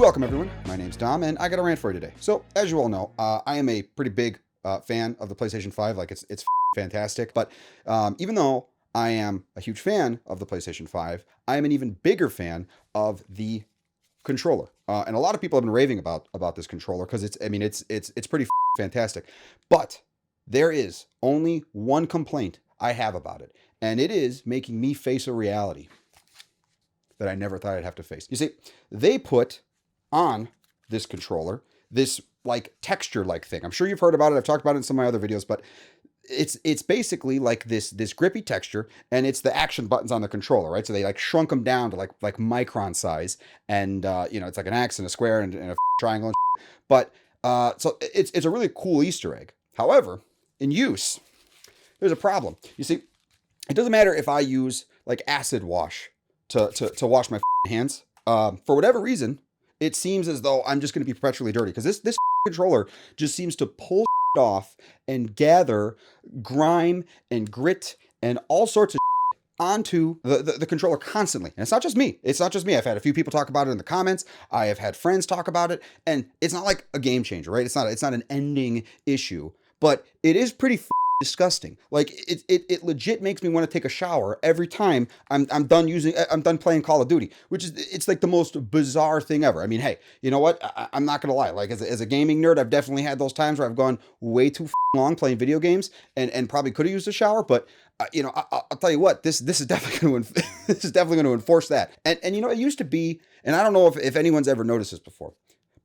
Welcome everyone, my name's Dom and I got a rant for you today. So as you all know, I am a pretty big fan of the PlayStation 5, like it's fantastic, but even though I am a huge fan of the PlayStation 5, I am an even bigger fan of the controller. And a lot of people have been raving about this controller because it's pretty fantastic. But there is only one complaint I have about it, and it is making me face a reality that I never thought I'd have to face. You see, they put on this controller this like texture like thing. I'm sure you've heard about it. I've talked about it in some of my other videos, but it's basically like this grippy texture, and it's the action buttons on the controller, right? So they like shrunk them down to like micron size, and it's like an X and a square and a triangle and shit. But so it's a really cool Easter egg. However, in use, there's a problem. You see, it doesn't matter if I use like acid wash to wash my hands. For whatever reason, it seems as though I'm just going to be perpetually dirty, because this controller just seems to pull off and gather grime and grit and all sorts of onto the controller constantly. And it's not just me. I've had a few people talk about it in the comments. I have had friends talk about it, and it's not like a game changer, right? It's not an ending issue, but it is pretty disgusting. Like it legit makes me want to take a shower every time I'm done playing Call of Duty, which is, it's like the most bizarre thing ever. I mean, hey, you know what? I'm not gonna lie. Like as a gaming nerd, I've definitely had those times where I've gone way too long playing video games and probably could have used a shower. But I'll tell you what, this is definitely going to enforce that. And it used to be, and I don't know if anyone's ever noticed this before,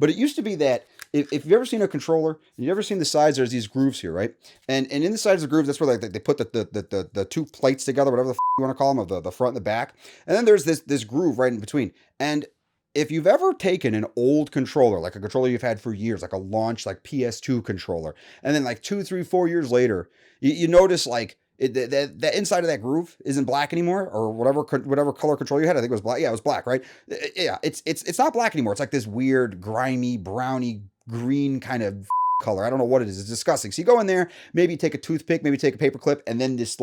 but it used to be that if you've ever seen a controller and you've ever seen the sides, there's these grooves here, right? And in the sides of the grooves, that's where they put the two plates together, whatever the you want to call them, of the front and the back. And then there's this groove right in between. And if you've ever taken an old controller, like a controller you've had for years, like a launch, like PS2 controller, and then like 2, 3, 4 years later, you notice like the inside of that groove isn't black anymore, or whatever color controller you had. I think it was black. Yeah, it was black, right? Yeah, it's not black anymore. It's like this weird, grimy, browny, green kind of color. I don't know what it is. It's disgusting. So you go in there, maybe take a toothpick, maybe take a paper clip, and then this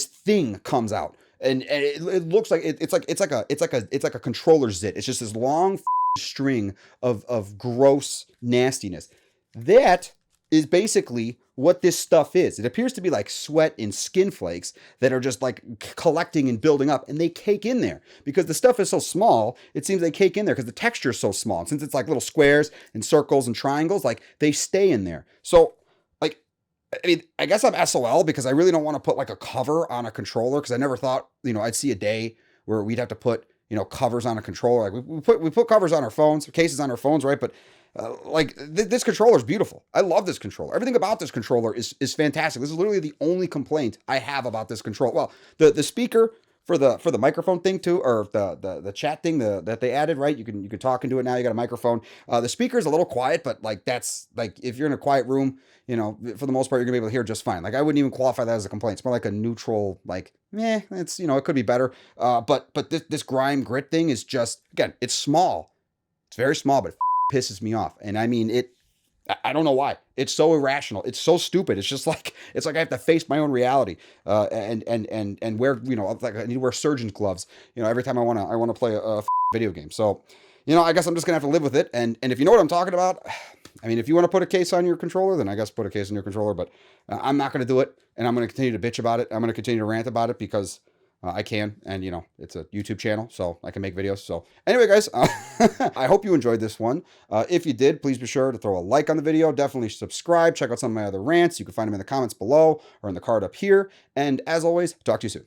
thing comes out, and it looks like it's like a controller zit. It's just this long string of gross nastiness. That is basically what this stuff is. It appears to be like sweat and skin flakes that are just like collecting and building up, and they cake in there because the stuff is so small. It seems they cake in there because the texture is so small, and since it's like little squares and circles and triangles, like they stay in there. So like, I mean, I guess I'm SOL because I really don't want to put like a cover on a controller, because I never thought I'd see a day where we'd have to put covers on a controller. Like we put covers on our phones, cases on our phones, right? But this controller is beautiful. I love this controller. Everything about this controller is fantastic. This is literally the only complaint I have about this controller. Well, the speaker for the microphone thing too, or the chat thing that they added, right? You can talk into it now. You got a microphone. The speaker is a little quiet, but like that's like if you're in a quiet room, for the most part you're gonna be able to hear just fine. Like I wouldn't even qualify that as a complaint. It's more like a neutral, like it's it could be better. But this grime grit thing is just, again, it's small. It's very small, but it pisses me off. And I mean I don't know why. It's so irrational. It's so stupid. It's just like I have to face my own reality, and wear like I need to wear surgeon's gloves every time I want to play a video game. So I guess I'm just gonna have to live with it. And if you know what I'm talking about, I mean, if you want to put a case on your controller, then I guess put a case on your controller. But I'm not gonna do it, and I'm gonna continue to bitch about it. I'm gonna continue to rant about it because I can, and it's a YouTube channel, so I can make videos. So anyway, guys, I hope you enjoyed this one. If you did, please be sure to throw a like on the video. Definitely subscribe. Check out some of my other rants. You can find them in the comments below or in the card up here. And as always, talk to you soon.